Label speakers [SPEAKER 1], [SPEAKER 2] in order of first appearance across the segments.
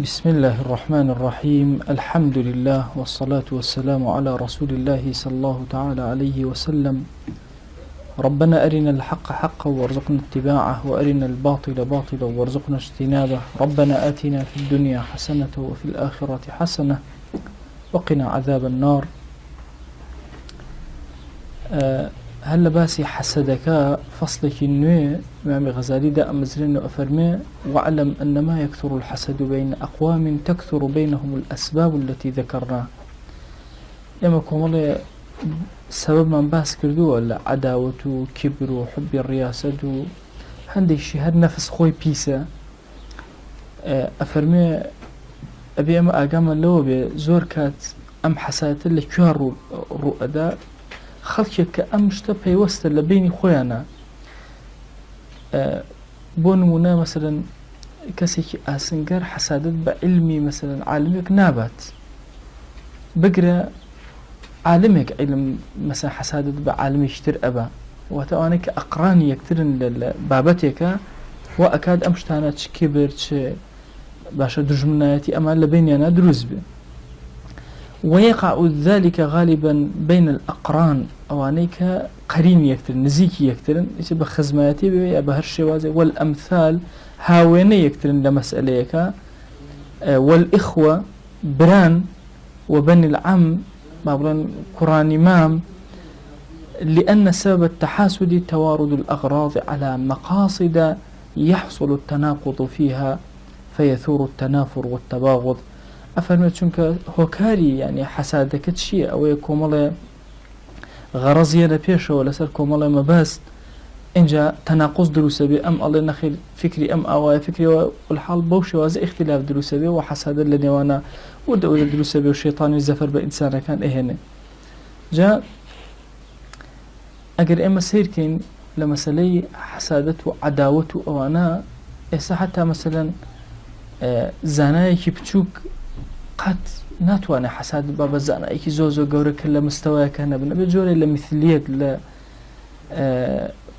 [SPEAKER 1] بسم الله الرحمن الرحيم. الحمد لله والصلاة والسلام على رسول الله صلى الله تعالى عليه وسلم. ربنا أرنا الحق حقا وارزقنا اتباعه، وأرنا الباطل باطلا وارزقنا اجتنابه. ربنا آتنا في الدنيا حسنة وفي الآخرة حسنة وقنا عذاب النار. هل باسي حسدك فصلك النوي إمام غزالي دا أمزرين وأفرمي: واعلم أن ما يكثر الحسد بين أقوام تكثر بينهم الأسباب التي ذكرناها. يما كومالي سبب من باس كردو ولا عداوة كبر وحب الرياسة هندي شي هاد نفس خوي بيسا. أفرمي أبي أما أقام اللو بزور كات أم حسادة اللي كوار رؤدا خلقك أمشتا بيوست لبيني خويانا. بونمونا مثلا كسيك آسنقر حسادت بعلمي مثلا عالمك نابات بقرأ عالمك علم مثلا حسادت بعالمي اشتر أبا وتوانك أقراني يكترن لبابتك وأكاد أمشتانا كبر باشا درجمناتي أما لبيني أنا دروز بي. ويقع ذلك غالبا بين الأقران أوانيك قرين يكتر نزيكي يكترن يتبع خزماتي بهالشوازي والأمثال هاويني يكترن لمسأليك والإخوة بران وبن العم بابلان قران إمام، لأن سبب التحاسد توارد الأغراض على مقاصد يحصل التناقض فيها فيثور التنافر والتباغض. أفرمت شنك هوكاري يعني حسادك شيء أو يكومل غرضية لبيشه ولا سر كومل مباس إنجا تناقض دروسه بي أم الله نخيل فكري أم أوايا فكري والحال بوشي وازي اختلاف دروسه بي وحساد اللي وانا ودأوا دروسه بي والشيطان يزفر بإنسان كان إهنه جاء أقر إما سيركين لمسالي حسادته وعداوته أوانا إسا حتى مثلا زانايكي بتشوك قد ناتوانا حساد بابا زانايكي زوزو قورك لمستوى كان بنبي جوري لمثلية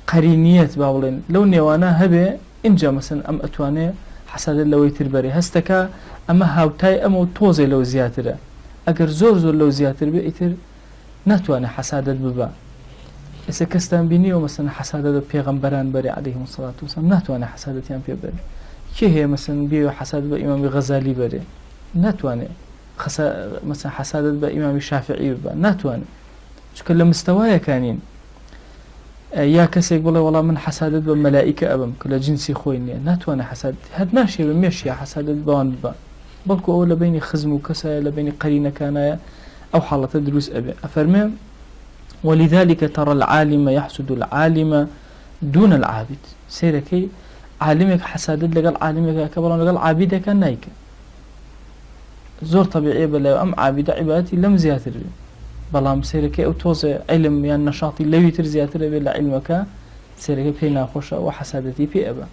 [SPEAKER 1] قرينية باولين لو نيوانا هبه إنجا مثلا أم أتواني حساد لو يتربري هستكا أما هاوتاي أما توزي لو زياتره أقر زور لو زياتر بي إتر ناتوانا حسادت ببا. إذا كستان بينيو مثلا حسادت بيغمبران بري عليهم الصلاة والسلام ناتوانا حسادتيان في بري. كي هي مثلا بيو حسادت بإمام غزالي بري ناتواني مثلا حسادت بإمام الشافعي ببا ناتواني شكل لمستوايا كانين. يا كسي يقول والله من حسادت بملائكة أبم كل جنسي خويني ناتوانا حسادت هاد ماشي بمشي حسادت بوان ببا بلكو أولا بيني خزم وكسا لبيني قرينة كانايا أو حالة دروس أبي أفرمي. ولذلك ترى العالم يحسد العالم دون العابد. سيركي عالمك حسادت لقال عالمك كبرا لقال عابدك نايك زور طبيعي بلا أم عابد عبادتي لم زياتر بي بلام سيركي أو توزي علم يعني نشاطي لو يتر زياتر بلا علمك سيركي بينا خوشا وحسادتي في أبا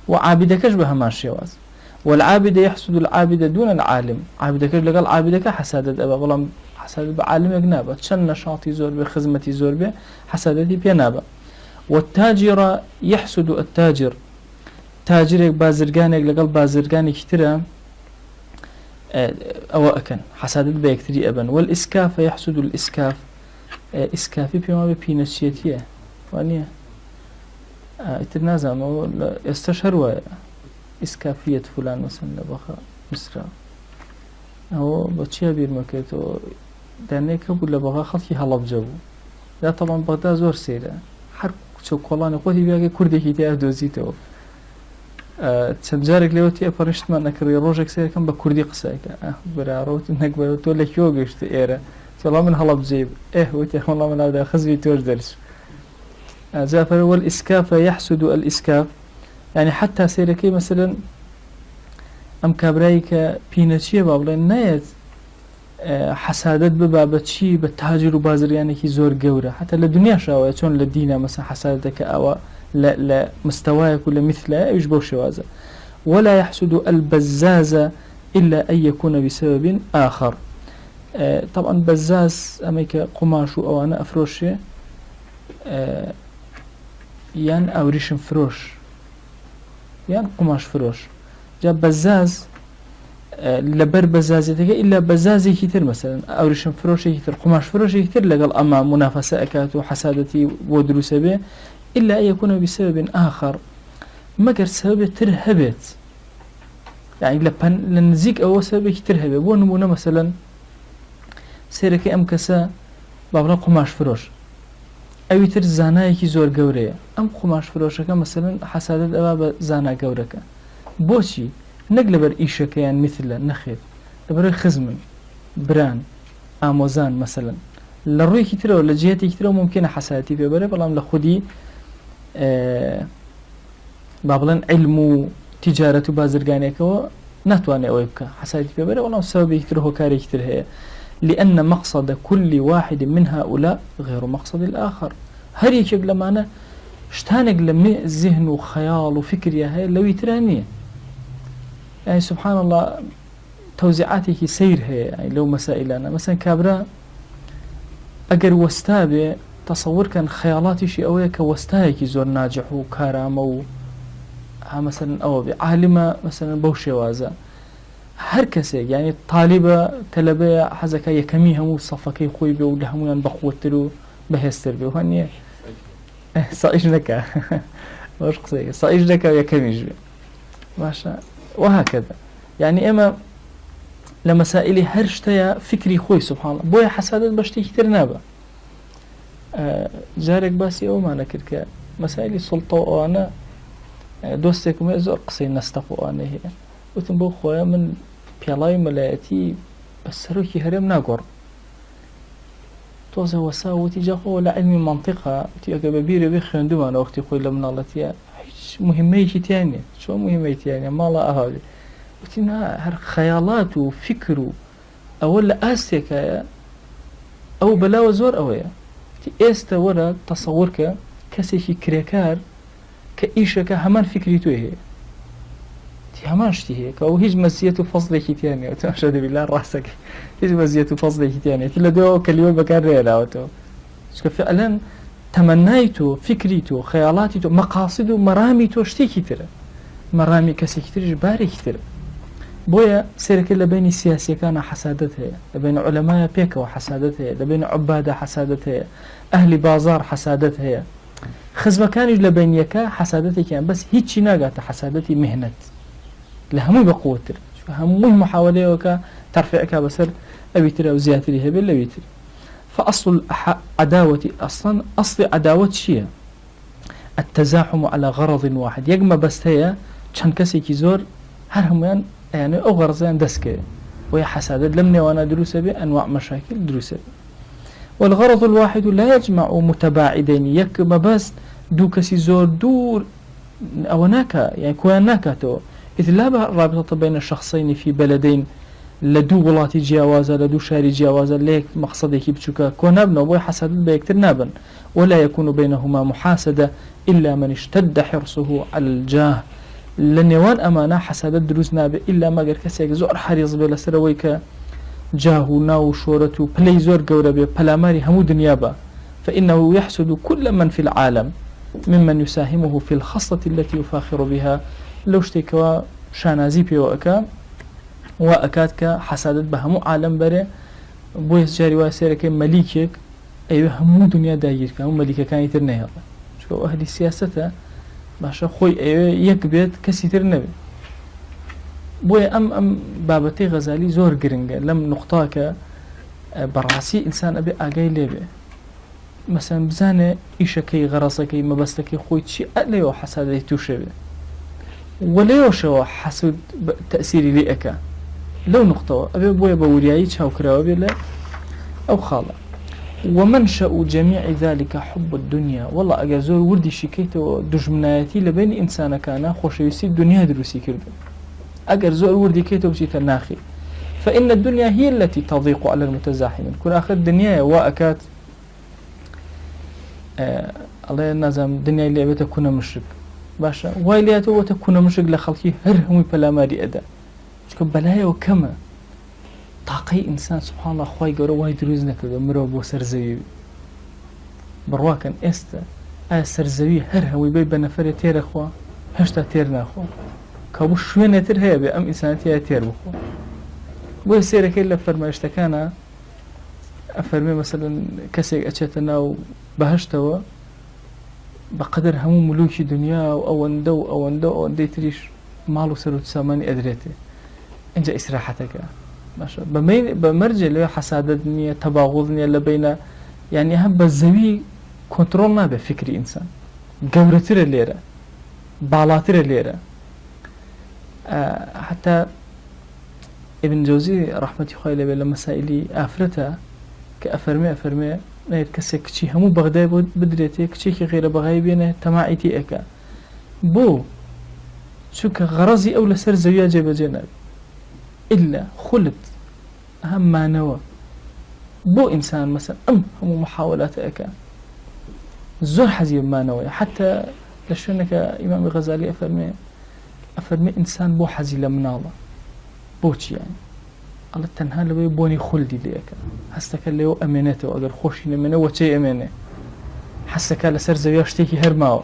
[SPEAKER 1] وعابدك أشبه ماشي واز. والعابد يحسد العابد دون العالم. عابدك لقال عابدك حسادت أبا بلام حسادت بعالمك نابا تشن نشاطي زور بخزمتي زور بي حسادتي بي نابا. والتاجر يحسد التاجر. تاجرك بازرقانك لقل بازرقانك كتيرا أو أكن حسادت بيكتري أبن. والإسكاف يحسد الإسكاف. إسكافي بما بينشيتيه وانيه اتنازع يستشهر إسكافية فلان مثلا لبخا مصر أو بتشيا بير مكيتو دانيك ولا بغا خلقي هلب جابو لا طبعا بغداد زور سيرة حرق شوكولاني قوتي بياكي كردي كيتي أدوزيتو تنجارك ليوتي أفرشت ما نكري روجك سير كم بكردي قساك برا روت إنك برا تولك يوغش تيرة والله من هلب جيب وتي والله من هذا خزبي توج درس جافر. والإسكاف يحسد الإسكاف يعني حتى سيركي مثلا أم كابرايك بيناتشي بابلا نايت حسادت ببابتشي بالتاجر وبازر يعني كي زور قورة حتى للدنيا شاوية شون للدينا مثلا حسادتك أو لا مستواك ولا مثله يجبو شوازة. ولا يحسد البزاز إلا أن يكون بسبب آخر. طبعا بزاز أميك قماش أو أنا أفروشي يان أو ريشم فروش يان قماش فروش. جاب بزاز لبر بزازتك إلا بزازي كتير مثلا أورشم فروشي كتير قماش فروشي كتير لقل أما منافسة أكات وحسادتي ودروس به إلا أن يكون بسبب آخر مقر سبب ترهبت يعني لنزيك أو سبب ترهبت بو نمونا مثلا سيرك أم كسا بابلا قماش فروش أو يتر زانايكي زور قورية أم قماش فروشك مثلا حسادت أبا زانا قورك بوشي نقلبر إيشك يعني مثل نخير لبر خزم بران آموزان مثلا لروي كتير ولا جهتي كتير ممكن حسادتي في بري بلام لخدي بابلن علم تجارة بازرگانيك و نتواني أويبك حسادتي في بري والله سبب كتير هو كاري كتير هي لأن مقصد كل واحد من هؤلاء غير مقصد الآخر هر يكيب لما أنا اشتانق لما ذهن وخيال وفكر يا هاي لو يترانيه يعني سبحان الله توزيعاتك سير هي يعني لو مسائلنا مثلا كابرا أجر وستابه تصور كان خيالاتي شيء أوي كوستاهيك زور ناجح وكرامة و مثلا أو عالمة مثلا بوشي وازا هر كسي يعني طالبة تلبية حزكا يكمي همو صفكي خوي بي ولهمو بقوتلو بهستر بي وهني صايش نكا واش قصيك صايش نكا يكميش بي ماشا وهكذا يعني إما لمسائل هرشتيا فكري خوي سبحان الله بويا حسادت بشتي كتير نابا جارك باسي أو ما نكرك مسائل سلطة وأنا دوستكم يزور قصي نستقو أنا هي وتنبو خويا من بيلاي ملايتي بس سروكي هرم ناقر توزه وساوتي جاقو ولا علمي منطقة تيجا ببيري بيخيون دوما وقتي خوي لمن الله تيا مهميتي تانية شو مهميتي يعني ما لا أهالي وتنا هر خيالات وفكر أولا آستيك أو بلا وزور أويا تي إستا ورا تصورك كسيكي كريكار كإيشك همان فكريتو هي تي همان شتي هيك أو هيج مزية فضلك تانية وتأشهد بالله راسك هيج مزية فضلك تانية تلا دو كلمة بكار ريلا وتو شكا فعلا تمنيتو فكريتو خيالاتيتو مقاصدو مراميتو شتي كتير مرامي كسي كتير جباري كتير بويا سيرك لبين السياسي كان حسادتها لبين علماء بيكا وحسادتها لبين عبادة حسادتها أهل بازار حسادتها خزمة كان لبين يكا حسادتي كان بس هيتشي ناقات حسادتي مهنة لهمو بقوتر همو محاولة وكا ترفعك بسر أبيتر أو زيادة لها بالأبيتر فأصل عداوة أصل عداوة شيء التزاحم على غرض واحد يجمع بس هي كان كسي كيزور هرهميان يعني أغرزان دسكة وهي حسادة لمني وأنا دروسة بأنواع مشاكل دروسة والغرض الواحد لا يجمع متباعدين يكما بس دو كسي زور دور أو ناكا يعني كوان ناكاتو إذ لا رابطة بين الشخصين في بلدين لدو ولاتي جياوازا لدو شاري جياوازا ليك مقصدك بشكا كون ابن وبوي حسد بيكتر نابا ولا يكون بينهما محاسدة إلا من اشتد حرصه على الجاه لنيوان أمانة حسد دروز نابا إلا ما قر كسيك زور حريص بلا سرويك جاهو ناو شورتو بلي زور قوربي بلاماري همو دنيابا فإنه يحسد كل من في العالم ممن يساهمه في الخصة التي يفاخر بها لو اشتكوا شانازي بيوأكا وأكادك حسادت بهمو عالم بره بويس جاري واسيرك مليكك أيوه همو دنيا دايرك همو مليكة كان يترنه هذا شو أهل السياسة باشا خوي أيوه يكبيت كسي ترنبي بوي أم بابتي غزالي زور قرنجة لم نقطاك براسي إنسان أبي أجاي ليبي مثلا بزانة إيشكي غراسكي مبستكي خوي تشي أليو حسادتي توشبه وليو شو حسود تأثيري ليك لو نقطة أبي بويا بورياي تشاو كراوي لا أو خالة ومنشأ جميع ذلك حب الدنيا والله أجازور وردي شكيته دجمناتي لبين إنسان كان خوش يسيب الدنيا دروسي كرده أجازور وردي كيته بشيت الناخي فإن الدنيا هي التي تضيق على المتزاحمين كل آخر الدنيا وأكات الله ينظم الدنيا اللي بتكون مشرك باشا وايلياته وتكون مشرك لخلقي هرهم بلاماري أدا شكو بلايا وكما طاقي إنسان سبحان الله خواي قروا واي دروزنا كذا مروا بو سرزوي برواكن استا سرزوي هرهم بي بنفر تير أخوا هشتا تيرنا أخوا كابو شوينة تير هيا بي أم إنسان تير بخوا بۆ سێرەکەی لە فەرمایشتەکانە ئەفەرمێ مەسەلەن کەسێک ئەچێتە ناو بەهەشتەوە بەقەدر هەموو ملوکی دنیا و ئەوەندە و ئەوەندە و ئەوەندەی تریش ماڵ و سەر و سامانی ئەدرێتێ اینجا ئیسراحەتەکە باشە بە مەرجێ لەوێ حەسادەت نییە تەباغوض نییە لە بینە یعنی هەم بە زەوی کۆنتڕۆڵ نابێ فکری ئینسان گەورەترە لێرە باڵاترە لێرە حتا ابن جوزی ڕەحمەتی خوای لەبێ لە مەسائلی ئافرەتە کە ئەفەرمێ نێت کەسێک کچی هەموو بەغدای بۆ بدرێتێ کچێکی غێرە بەغای بێنێ تەماعیتی ئەکە بۆ چونکە غەڕەزی ئەو لەسەر زەویە جێبەجێ نابێت إلا خلت أهم مانەوە بۆ ئینسان مەسەن ئەم هەموو محاولات ئەکە زۆر حەزی بمانەوەی حتى لە شوێنێکە ئیمامی غەزالی ئەفەرمێ ئینسان بۆ حەزی لە مناڵە بۆچی یانی ئەڵێ تەنها لەوەی بۆنی خولدی لێەکە هەستەکە لێەوە ئەمێنێتەوە ئەگەر خۆشی نەمێنە وەچەی ئەمێنێ حەستەکە لەسەر زەویە شتێکی هەرماوە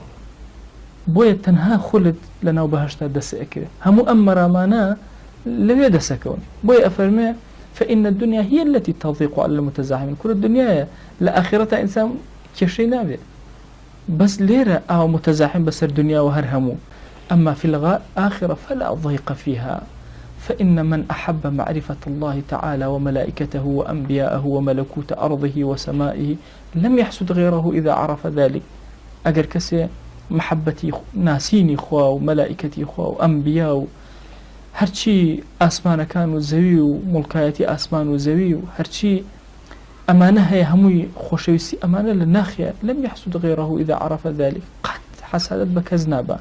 [SPEAKER 1] بۆیە تەنها خولت لە ناو بەهەشتا دەست ئەکرێت هەموو ئەم مەرامانە لەوێ دەسەکەون بۆیە ئەفەرمێ فإن الدنيا هي التي تضيق على المتزاحمين كل الدنيا لآخرة إنسان كشي نابي بس ليرة أو متزاحم بس الدنيا وهر همو أما في الآخرة فلا ضيق فيها فإن من أحب معرفة الله تعالى وملائكته وأنبياءه وملكوت أرضه وسمائه لم يحسد غيره إذا عرف ذلك أجر كسي محبتي ناسيني خوا وملائكتي خوا وأنبياء هەرچی ئاسمانەکان و زەوی و مڵکایەتی ئاسمان و زەوی و هەرچی ئەمانە هەیە هەمووی خۆشەویستی ئەمانە لە ناخیە لم يحسد غيره إذا عرف ذلك قد حسادت بەکەس نابا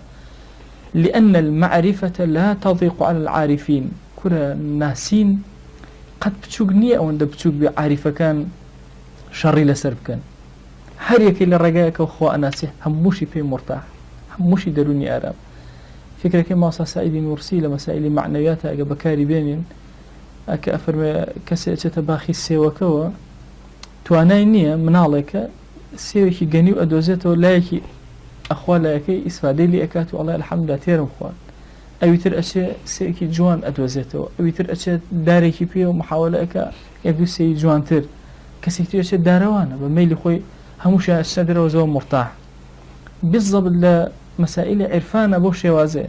[SPEAKER 1] لأن المعرفة لا تضيق على العارفين كرة ناسين قد بچوك نییە ئەوەندە بچوک بێ عارفەکان شەڕی لەسەر بکەن هەر یەکەی لە ڕێگایەکە خوا ئەناسی هەمووشی پێی مرتاح هەمووشی دەرونی ئارام فكرة ماسا سائدي نورسي لمسائل معنويات أجا بكاري بينين أكا أفرمي كسي أجتا باخي السيوكوا تواناي نية منالك سيوكي جنيو أدوزيتو لايكي أخوال لايكي إسفادي لي أكاتو الله الحمد لله تيرم خوان أويتر أشي سيوكي جوان أدوزيتو أويتر أشي داريكي بيو محاولة أكا يقو سي جوان تر كسيكتو أشي داروانا بميلي خوي هموشا أشتدر وزو مرتاح بالضبط مسائل عرفانة بو شوازي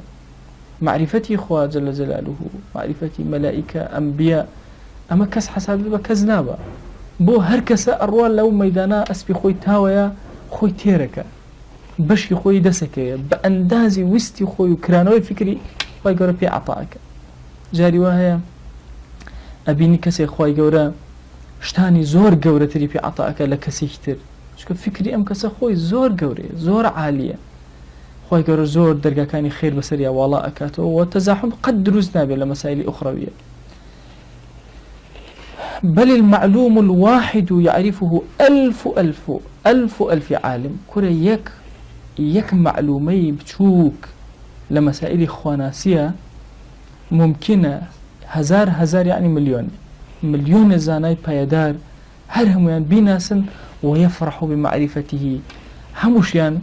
[SPEAKER 1] معرفتي خوا جل جلاله معرفتي ملائكة أنبياء أما كس حساب بكز نابا بو هر كس أروال لو ميدانا أسبي خوي تاويا خوي تيركا بشي خوي دسكا بأندازي وستي خوي كرانوي فكري خوي قورا بي عطاك جاري واهيا أبيني كسي خوي قورا شتاني زور قورا تري بي عطاك لكسي كتر شكو فكري أم كسا خوي زور قوري زور عالية خوي قرر زور درجة كاني خير بسرية والله أكاته والتزاحم قد دروزنا بلا مسائل أخروية بل المعلوم الواحد يعرفه ألف عالم كره يك معلومي بتشوك لمسائل خواناسية ممكنة هزار يعني مليون زاناي بايدار هرهم يعني بناسا ويفرح بمعرفته هموشيان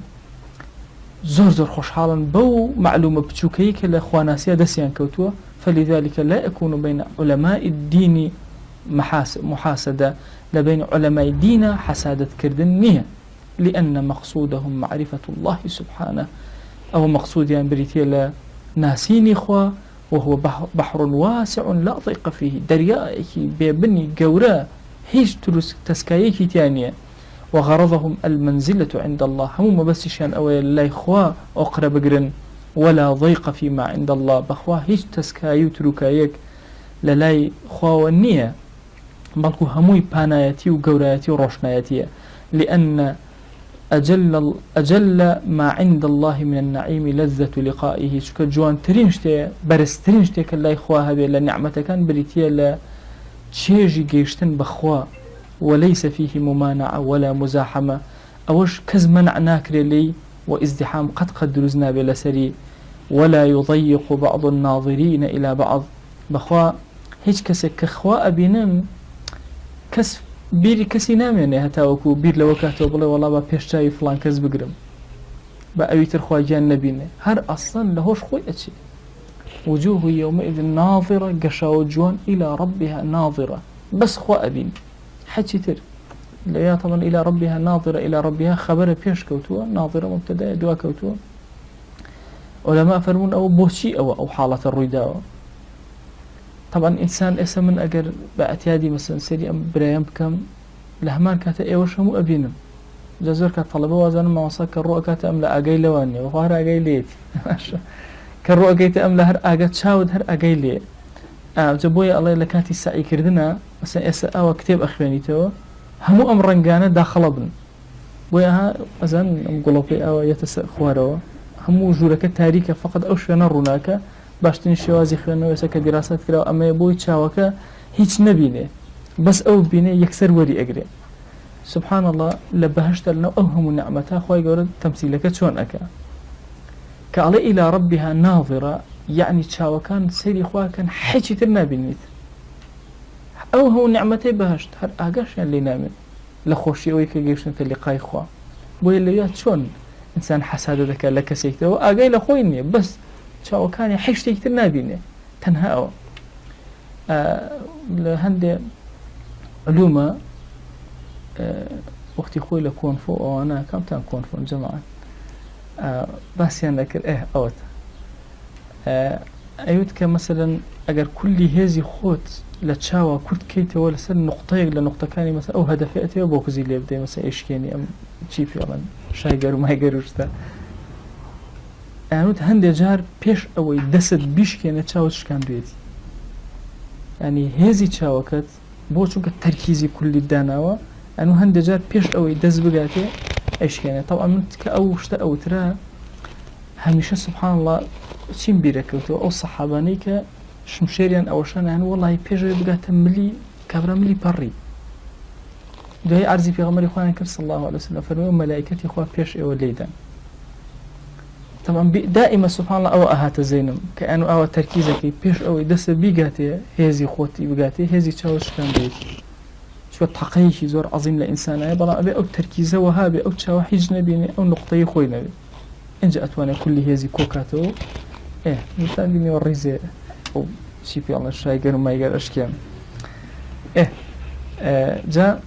[SPEAKER 1] زور خوشحالا بو معلومة بتشوكي كلا خواناسية دسيان كوتوا فلذلك لا يكون بين علماء الدين محاسدة لبين علماء الدين حسادة كردن نية لأن مقصودهم معرفة الله سبحانه أو مقصود يعني بريتيلا ناسيني خوا وهو بحر واسع لا ضيق فيه دريائكي بيبني قورا هيش تسكايكي تانية وغرضهم المنزلة عند الله هم بس شان أولا لا إخوة أقرب قرن ولا ضيق فيما عند الله بخوا هيش تسكايو تروكايك للاي خوا والنية بلكو هموي باناياتي وقورياتي وروشناياتي لأن أجل ما عند الله من النعيم لذة لقائه شكا جوان ترينشتي برس ترينشتي كلا إخوة هذه لنعمة كان بريتيا لا تشيجي جيشتن بخوا وليس فيه ممانعة ولا مزاحمة أوش كز منع ناكري لي وازدحام قد دروزنا بلا سري ولا يضيق بعض الناظرين إلى بعض بخوا هيج كسك كخوا أبينم كس بيري كسي ناميني هتاوكو بير لوكاتو بلي والله با بيشتاي فلان كز بقرم با أويتر خوا جان نبيني هر أصلا لهوش خوي أتشي وجوه يومئذ ناظرة قشاو جوان إلى ربها ناظرة بس خو أبين حكي تر لا طبعا إلى ربها ناظرة إلى ربها خبر بيش كوتوا ناظرة مبتدا دوا كوتوا علماء فرمون أو بوشي أو حالة الرداء طبعا إنسان اسم من أجر باعتيادي مثلا سري أم برايم بكم لهمان كاتا إيوش همو أبينم جزر كطلبة وزن ما وصل كالرؤى كاتا أم لا أجي لواني وفار أجي ليت كالرؤى جيت أم لا هر أجت شاود هر أجي لي جبوي الله لكاتي سعي كردنا مثلا إسا أو كتاب أخواني تو همو أم رنجانة داخل ابن وياها أزن قلوبي أو يتسأ خوارو همو جورك تاريخ فقط أوشينا روناك باشتني شوازي خوانو يساك دراسات كراو أما يبوي تشاوكا هيج نبيني بس أو بيني يكسر وري أقري سبحان الله لبهشت لنا أوهم نعمتها خواهي قولت تمثيلك شون أكا كالي إلى ربها ناظرة يعني تشاوكان سيري خواه كان حيشي ترنا بينيت أوهم نعمتي بهشت هر آقاش يعني اللي نامن لخوشي أويك جيشن في اللقاء خواه بوي اللي شون إنسان حساد ذكا لك سيكته وآقاي لخويني بس تشاوكان حيشي ترنا بيني تنها أو لهندي علومة وقتی خوی لکون فو آنا کم تان کون فو جماعة بس يعني ذكر أوت أيوت كمثلا أجر كل هذه خوت لتشاوى كرت كيته ولا سن نقطة لنقطة كاني مثلا أو هدفيته وبوكزي اللي يبدأ مثلا إيش كاني أم شيء فعلا شاي جرو ما يجروش ده أيوت هندي جار بيش أو دست بيش كاني تشاوش كان بيتي يعني هذه تشاوكت بوشوك التركيزي كل الداناوة أنه هندي جار بيش أو يدز بقاتي إيش كاني طبعا من كأوشت أو ترى هميشه سبحان الله چیم بیرکوتو او صحابانی که شمشیریان اوشان هن والله پیجوی بقات ملی کبرا ملی پری دوی عرضی پیغمبر خوان کرد صلی الله علیه وسلم فرمود ملائکتی خواه پیش او لیدن طبعا دائما سبحان الله او اهات زینم که انو او ترکیزکی پیش او دست بیگاتی هزی خوتی بقاتی هزی چاوش کن بید شو تقیشی زور عظیم لإنسانه بلا ابي او تركيزه وهابي او چاو حج نبيني او نقطه خوي نبي انجا اتوانا كل هذه كوكاتو مثلا بيني والريزه او شي في الله شايقر وما يقر اشكام جاء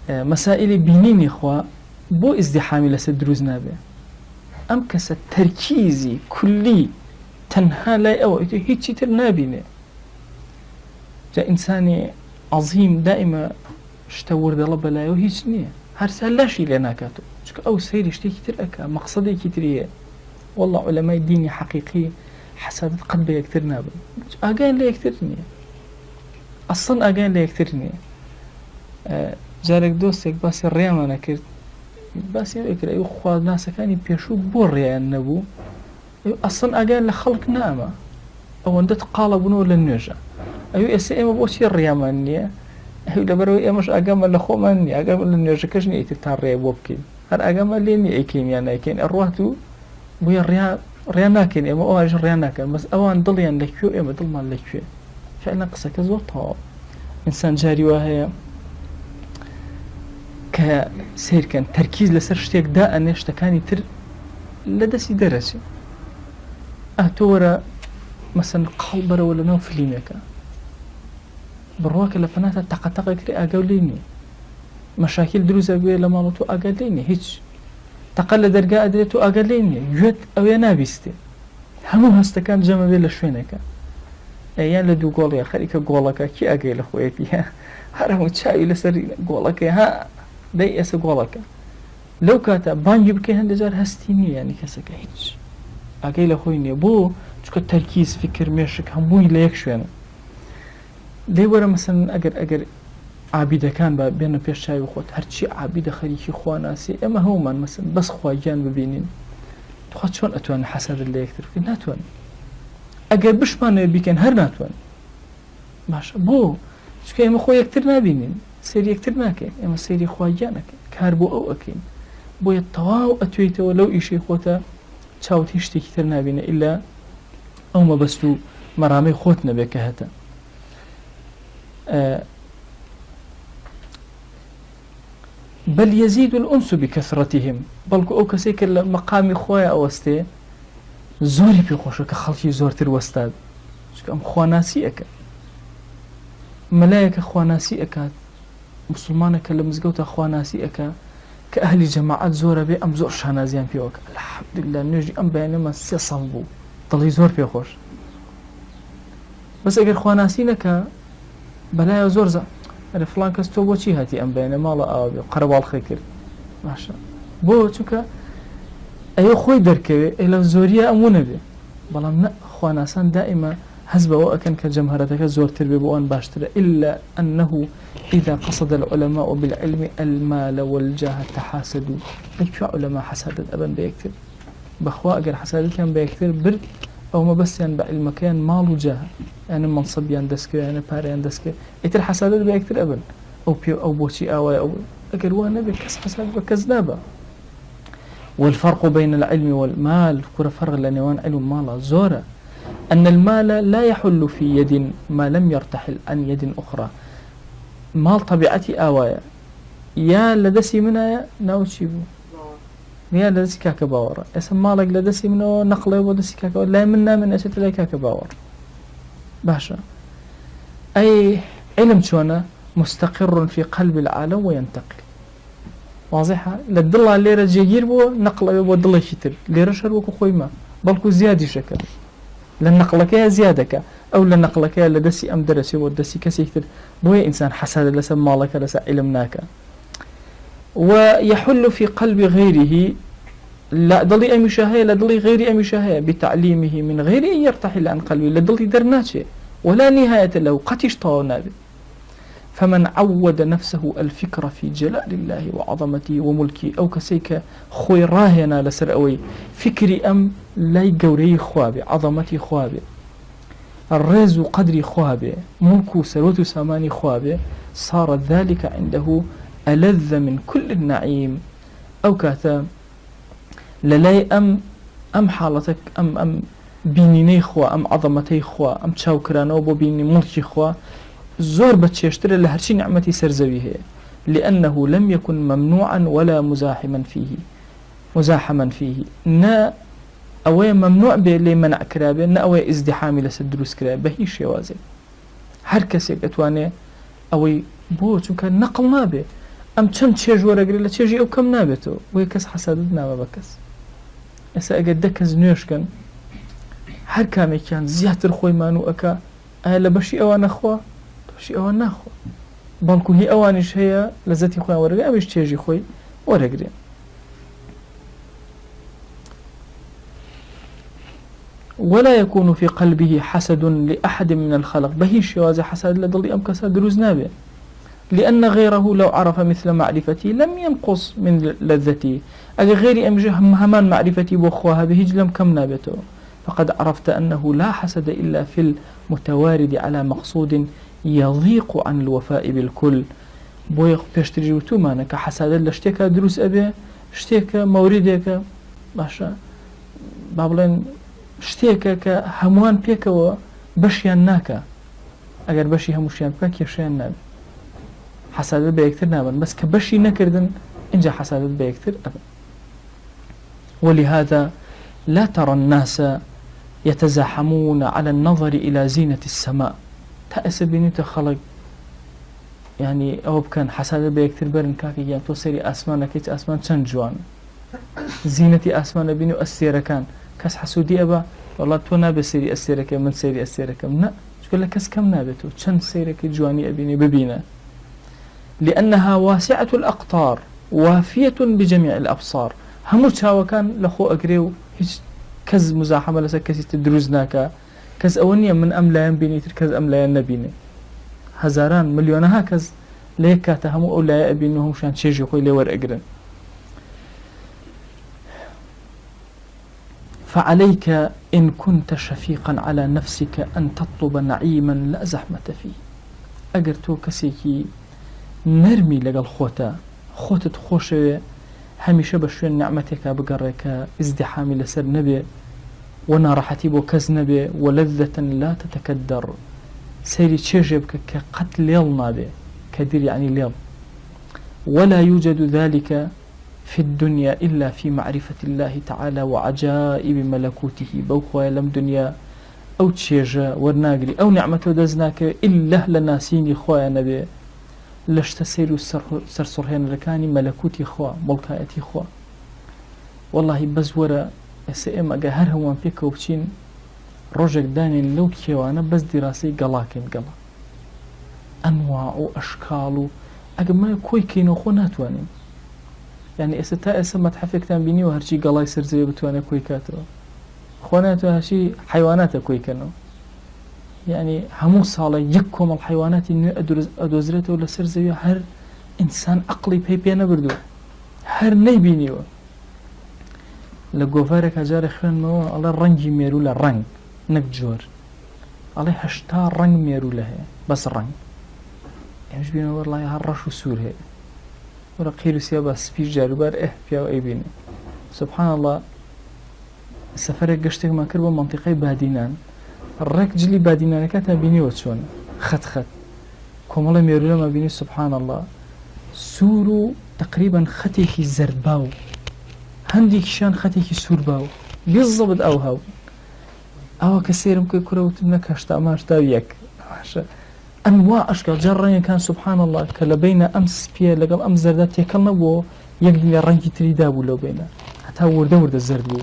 [SPEAKER 1] مسائل بينيني اخوا بو ازدحامي لسدروز نابي ام كس تركيزي كلي تنها لا او هيك تر نابيني جاء انساني عظيم دائما اشتور ذا لبلا وهيج نيه هرسال لا شيء لنا كاتو او سيري اشتي كتير اكا مقصدي كتير والله علماء الدين حقيقي حسادة قد بيكترنا اقان لا يكترني اصلا اقان لا يكترني جارك دوستك بس الريام انا كرت بس يكر ايو خواد ناس كاني بيشو بور ريان نبو اصلا اقان لخلق نامه او اندت قالبنو للنجا ايو اسئمه بوشي الريامانية ايو لبروي امش اقام لخوماني اقام للنجا كشني ايتتاري بوبكي هر اقام ليني ايكيم يعني ايكين الروحتو بويا رياناكين اما او اجر رياناكين بس اوان ضليان لكيو اما ضلمان لكيو فعلا قصة كزوطها انسان جاري وهي كسير كان تركيز لسر شتيك داء نشتكاني تر لدسي درسي تورا مثلا قلبرا ولا نو فيلميكا برواك لفناتا تقطق كري اقوليني مشاكل دروز اقوية لمالتو اقاليني هيج تقل درقاء ادريتو اقاليني يوت او ينابستي همو هستكان جمع بيلا شوينكا ايان لدو قولي خريكا قولكا كي اقايل اخويتي هرمو تشاي لسر قولكا ها داي اسا قولكا لو كاتا بانجي بكي هندجار هستيني يعني كسكا هيج اقايل اخويني بو چکو ترکیز فکر میشک هموی لیک شوینه لیوره مثلا اگر عابده کان با بین پیش چای خود هرچی عابده خریکی خواناسی اما هومان مثلا بس خواجان ببینین تو خود چون اتوان حسد لیک ترفی ناتوان اگر بشمانه بیکن هر ناتوان باشه بو چکو اما خو یکتر نبینین سری یکتر نکن اما سری خواجانه کار بو او اکین بو یتواو اتویته ولو ایشی خوتا چاوت هیچ تر نبینه الا او ما بستو مرامي خوتنا بك هتا بل يزيد الأنس بكثرتهم بل او كسيك المقام خويا اوستي زۆری پێخۆشە کە خەڵکی زۆرتر وەستاد ئەم خواناسی ئەەکە مەلایەکە خواناسی ئەکات مسلمانێکە لە مزگەوتە خواناسی ئەەکە کە ئەهلی جەماعەت زۆرە بێ ئەم زۆر شانازیان پێوەکە الحەمدولله نوێژی ئەم بەیانەمە 3 ساڵ بوو دڵی زۆر پێخۆش بەس ئەگەر خواناسی نەکە بەلایە زۆر ئەرە فڵان کەس تۆ بۆچی هاتی ئەم بەیانە ماڵە ئاوا بێ قەرەباڵخی کرد باشە بۆ چونکە ئەوە خۆی دەرکەوێ لە زۆریە ئەموو نەبێ بەڵام نە خواناسان دائما هەز بەوە ئەکەن کە جەمهەرەتەکە زۆرتر بێ بۆ ئەوان باشترە إلا أنه إذا قصد العلماء بالعلم المال والجاه تحاسدوا لكن علماء حسادت أبن بيكتر بخوا أجر حسادت كان بيكتر برد أو ما بس يعني بعلم كان مال وجاه يعني منصب يندسك يعني باري يندسك إتر حسادت بيكتر أبن أو بوشي أو أجر وانا بكس حساد بكذابة والفرق بين العلم والمال كرة فرق لنوان علم مال زورة أن المال لا يحل في يد ما لم يرتحل عن يد أخرى مال طبيعتي آوايا يا لدسي منها ناوتشيبو يا لدسي كاكا باور اسم مالك لدسي منه نقله ودسي كاكا لا منا من أشت لا كاكا باور باشا أي علم شونا مستقر في قلب العالم وينتقل واضحة للدلة ليرة جيجير بو نقله ودلة شتر ليرة شروك خويما بلكو زيادة شكل لنقلك زيادك أو لنقلك لدسي أم درسي ودسي كسيكتر بوي إنسان حسد لسا مالك لسا علمناك ويحل في قلب غيره لا ضلي أم شاهي لا ضلي غير أم شاهي بتعليمه من غير أن يرتحل عن قلبه لا ضلي درناتي ولا نهاية له قتش طاونا به فمن عود نفسه الفكر في جلال الله وعظمته وملكه أو كسيك خوي راهنا لسرأوي فكري أم لا يقوري خوابي عظمتي خوابي الرز قدري خوابي ملكو سروت ساماني خوابي صار ذلك عنده ألذ من كل النعيم أو كاتا للاي أم حالتك أم بينيني خوا أم عظمتي خوا أم تشاوكرانو بو بيني ملكي خوا زور بتشيشتر لهرشي نعمتي سرزوي هي لأنه لم يكن ممنوعا ولا مزاحما فيه نا أوي ممنوع بلي منع كرابه نا أوي ازدحامي لسدروس كرابه بهي شوازي هر كسي اتواني أوي بو چونك نقل نابه أم چند چيج ورقري لچيجي أو كم نابتو ويكس حسادت نابه بكس اسا اقد دكز نيوشكن هر كامي كان زياتر خوي مانو أكا أهلا بشي أوان أخوا بشي أوان أخوا بلكو هي أوانيش هي لزتي خوي ورقري أبيش چيجي خوي ورقري ولا يكون في قلبه حسد لأحد من الخلق بهي شوازي حسد لدلي أم كساد دروز نابه لأن غيره لو عرف مثل معرفتي لم ينقص من لذتي أجا غيري أمجه همان معرفتي بأخوها بهج لم كم نابته فقد عرفت أنه لا حسد إلا في المتوارد على مقصود يضيق عن الوفاء بالكل بويق بيشتري وتومانا كحسد لشتيك دروس أبي شتيك موردك باشا بابلين شتێکە کە هەمووان پێکەوە بەشیان ناکە ئەگەر بەشی هەمووشیان بکە کێشیان نابێت حەسادت بە یەکتر نابن بەس کە بەشی نەکردن اینجا حەسادت بە یەکتر ئەبن ولهذا لا ترى الناس يتزاحمون على النظر إلى زينة السماء تأس بينيت خلق يعني أو بكان حسادت بە یەکتر بەرن کاکە یان تۆ سەری ئاسمانەکەیت ئاسمان چەند جوان زینەتی ئاسمانە بینی و ئەستێرەکان كاس حسودي أبا والله تو نابي سيري أسيرك من سيري أسيرك لا تقول لك كاس كم نابته كم سيرك جواني أبيني ببينا لأنها واسعة الأقطار وافية بجميع الأبصار همو تشاو كان لخو أقريو هيج كز مزاحمة لسا كسي تدروزناك كز أولنيا من أم لا ينبيني كز أم لا ينبيني هزاران مليونها كز ليكاتا همو أو لا يأبينهم شان شيجي خوي لور أقرن فعليك إن كنت شفيقا على نفسك أن تطلب نعيما لا زحمة فيه أجرتو كسيكي نرمي لقل خوتة خوشة هميشه بشوين نعمتك بقرك ازدحامي لسر نبي ونارحتي بو كز نبي ولذة لا تتكدر سيري تشجبك كقتل ليل نابي كدير يعني ليل ولا يوجد ذلك في الدنيا إلا في معرفة الله تعالى وعجائب ملكوته بوخوا لم دنيا أو تشيجا ورناقري أو نعمة دزناك إلا لناسيني خوايا نبي لشت سير سرسرهن لكاني ملكوتي خوا ملكاتي خوا والله بزورة سئم أجا هر هوان فيك وبشين رجك دانين لو كيوانا بس دراسي قلاكين قلا أنواع وأشكال أجا ما كوي كينو خو ناتوانين يعني استا اسم متحفك تان بيني وهرشي قلاي سرزي بتوانا كوي كاترو خواناتو هرشي حيوانات كوي كانو يعني همو صالة يكوم الحيوانات إنه أدوزرته ولا سرزي هر إنسان عقلي بينا بردو هر نيبينيو لقوفارك هجار خان مو الله رنجي ميرو له رنج نكجور الله هشتا رنج ميرو له بس رنج يعني مش بينا والله هالرش وسور هي ولا قيلو سيابس في جاربار فيها أي بيني سبحان الله السفر قشتك ما كربو منطقة بادينان الرك جلي بادينان كاتها بيني وتشون خط كمالا ميرو لما بيني سبحان الله سورو تقريبا خطيكي زرباو هنديك شان خطيكي سور باو بالضبط أو هاو أو كثير ممكن كروت منك هشتا ما هشتا وياك أنواع أشكال جرّين كان سبحان الله كلا بين أمس بيه لقل أمس زردات يكلنا بو يقدم يرنجي تريدابو لو بينا حتى ورد الزرد بو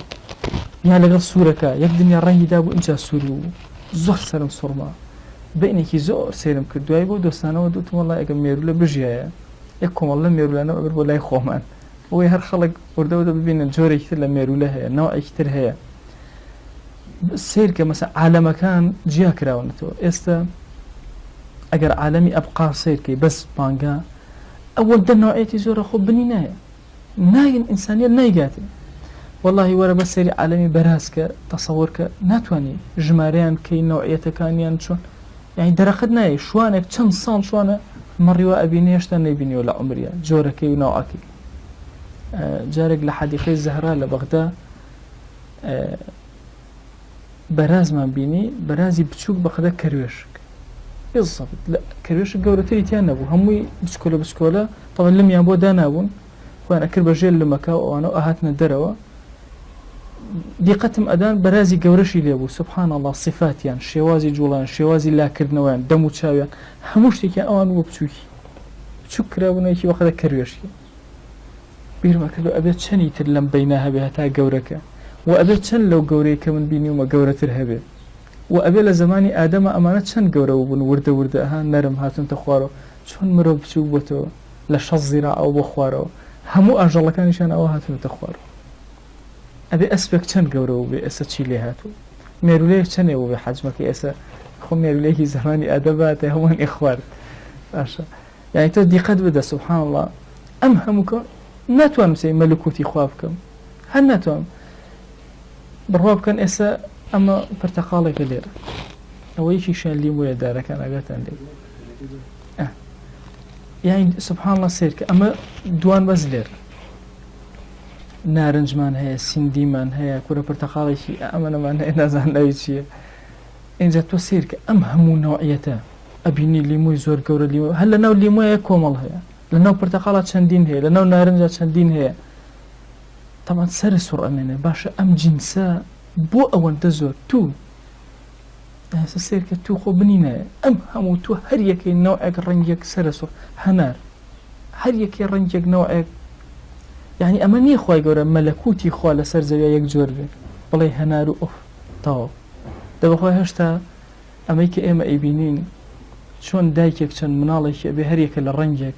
[SPEAKER 1] يا لقل سورك يقدم يرنجي دابو إنجا سورو زور سلام صرما بينك زور سيرم كردواي بو دوستانا ودوتم والله يقل ميرو لبجيايا يكم والله ميرو لنا وقبر والله يخومان وهي هر خلق ورد ببين جوري كتير لميرو لها نوع كتير هي سير كمثلا على مكان جيا كراونتو استا اگر عالمي ابقى سير كي بس بانجا اول ده نوعيتي زور خو بنينايا ناين انسانيه نايقاتي والله ورا بس سير عالمي براسك تصورك ناتواني جماريان كي نوعيته كانيان شلون يعني درقدناي شوانك كم صال شوانا مريوا ابينيش تنبيني ولا عمريا جوركي ونوعكي جارك لحديقة الزهراء لبغداد براز ما بيني برازي بتشوك بغداد كرويشك بالضبط لا كرويشك قولتي تيان نبو همي بسكولا طبعا لم يابو دانابون وانا كربا جيل لمكا وانا اهاتنا دروا دي قتم ادان برازي قورشي ليبو سبحان الله صفات يعني شوازي جولان شوازي لا كردنوان دمو تشاويان هموشتي كان اوان وبتشوكي بتشكرا ونايكي بغداد كرويشكي بيرما كردو أبيت شني تلم بينها بها تا قورك وأبيت شن لو قوريك من بيني وما قورة الهبه وأبي زماني آدم أمانة شن قورة وبن ورد أها نرم هاتن تخوارو شون مرو بشوبتو لشزرا أو بخوارو همو أجل كان شان أو هاتن تخوارو أبي أسبك شن قورة وبي أسا تشيلي هاتو ميروليه شن وبي حجمك أسا خو ميروليه زماني آدمات همان إخوار أشا يعني تدي قد بدا سبحان الله أمهمك ناتوان مسي ملكوتي خوابكم هل ناتوان بروابكن إسا أما برتقالي غلير أو يشي شان لي مويا دارا كان أغاتان لي يعني سبحان الله سيرك أما دوان بزلير نارنج مان هيا سندي مان هيا كورا برتقالي شي أمانا مان هيا نازان لاوي شي إن جاتو سيرك أم همو نوعيتا أبيني لي موي زور قورا لي موي هل ناو لي مويا كومل هيا لأنه برتقالات شندين هي لأنه نارنجات شندين هي طبعا سرسور أمينة باشا أم جنسا بو أول تزور تو سيرك تو خو بنينا أم همو تو هر يكي نوعك رنجك سرسور هنار هر يكي رنجك نوعك يعني أماني خواهي قورا ملكوتي خواه لسر زويا يك جور بي بلاي هنارو أوف طاو دابا خواهي هشتا أميكي إيما إيبينين شون دايكيك شون مناليك أبي هر يكي لرنجك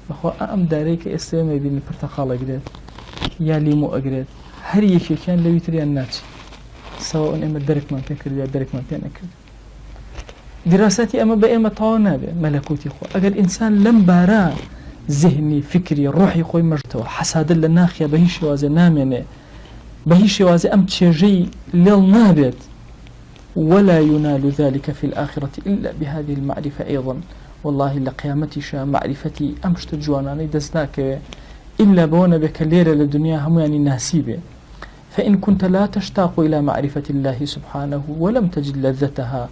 [SPEAKER 1] بخوا أم داريك استيما بين البرتقال أقريد يا ليمو أقريد هر يكي كان لو يتري الناتش سواء إما درك ما تنكر يا درك ما تنكر دراساتي أما بإما طاونا ملكوتي خو أقل إنسان لم بارا ذهني فكري روحي خوي مجتوى حساد الناخية بهي شوازي نامني بهي شوازي أم تشيجي للنابت ولا ينال ذلك في الآخرة إلا بهذه المعرفة أيضا والله لقيامتي شا معرفتي أمشت جواناني دزناك إلا بونا بك ليرة للدنيا هم يعني ناسيبه فإن كنت لا تشتاق إلى معرفة الله سبحانه ولم تجد لذتها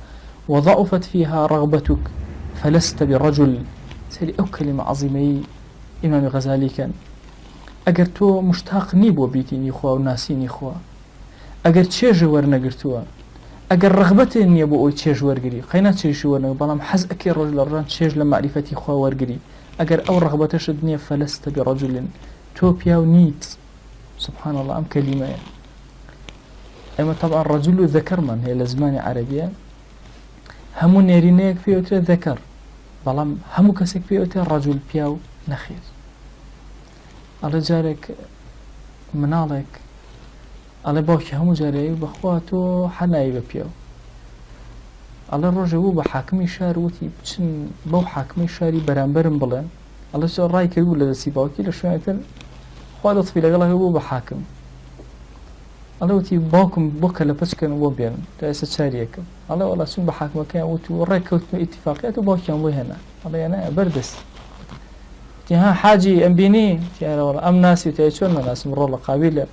[SPEAKER 1] وضعفت فيها رغبتك فلست برجل سيري أو كلمة عظيمة إمام غزالي كان ئەگەر تۆ مشتاق نی بۆ بیتینی خوا و ناسینی خوا، ئەگەر چێژە وەرنەگرتووە، ئەگەر ڕغبەتێ نییە بۆ ئەوی چێژ وەرگری، خەینا چێژی وەرنەگە، بەڵام حەز ئەکەی ڕۆژ لە ڕۆژان چێژ لە معریفەتی خوا وەرگری، ئەگەر ئەو ڕغبەتەشت نییە فەلەستە بڕەجولٍ، تۆ پیاو نیت. سبحان الله ئەم کەلیمەیە. ئێمە طبعا ڕەجول و ذەکەرمان هەیە لە زمانی عەرەبیە، هەموو نێرینەیەک پێوترێ ذەکەر، بەڵام هەموو کەسێک پێوترێ ڕەجول پیاو نەخێر. ئەڵێ جارێک مناڵێک ئەڵێ باوکی هەموو جارەیە بەخوا تۆ حەنایی بە پیاو، ئەڵێ ڕۆژێ بوو بە حاکمی شار وتی بچن بەو حاکمی شاری بەرامبەرم بڵێن، ئەڵێ چۆن ڕای کردبوو لە دەستی باوکی لە شوێنێتر خوا دەتفی لەگەڵەکە بوو بە حاکم، ئەڵێ وتی باوکم بۆ کە لە پچکەن بۆ بێن تا ئێستا چاریەکەم، ئەڵێ وەڵا چون بە حاکمەکەیان وت و ڕێککەوتن ئیتیفاقیەت و باوکیان بۆی هێنا، ئەڵێ نایە بەردەست ها حاجی ئەم بینی تیانەوەڵ ئەم ناسی و تای چۆن نەناسم ڕۆڵە قابیلە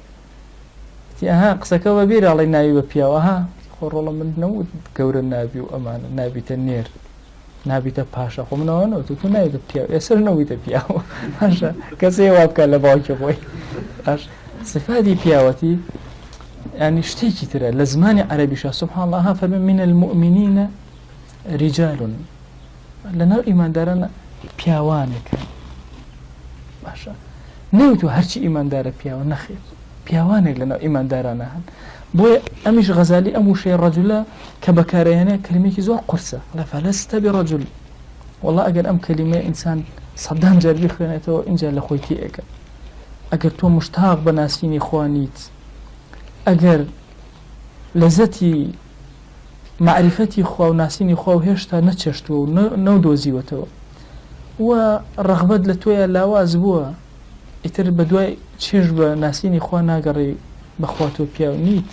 [SPEAKER 1] ها قسەکە بە بیر ئەڵێ ناوی بە پیاوەها خۆ ڕۆڵە من نەوت گەورە نابی و ئەمانە نابیتە نێر نابیتە پاشە خۆ منەوەنەوە تو ناویتە پیاو ئێسەر نەویتە پیاوە هاشە کەسێ وا بکات لە باوکی خۆی. صفاتی پیاوەتی يعني شتێکی ترە لە زمانی عەرەبیشە سبحان الله ها فەرمێ من المؤمنین رجال لەناو ئیماندارانە پیاوانێکە باشە نەوتو هەرچی ئیماندارە پیاوە نەخێت پیاوانێک لەناو ئیماندارانە هەن بۆیە ئەمیش غەزالی ئەم وشەی ڕەجولە کە بەکارەهێنێ کەلیمەیەکی زۆر قورسە لە فەلەستە بڕەجول والله ئەگەر ئەم کەلیمەیە ئینسان سەدان جار بخوێنێتەوە اینجا لە خۆی تێئەکە ئەگەر تۆ مشتاق بە ناسینی خوا نیت ئەگەر لەزەتی معرفەتی خوا و ناسینی خوا و هێشتا نەچێشتووە و نەودۆزیوەتەوە و ڕغبەت لە تۆیە لاواز بووە ئیتر بە دوای چێژ بە ناسینی خوا ناگەڕی بەخوا تۆ پیاو نیت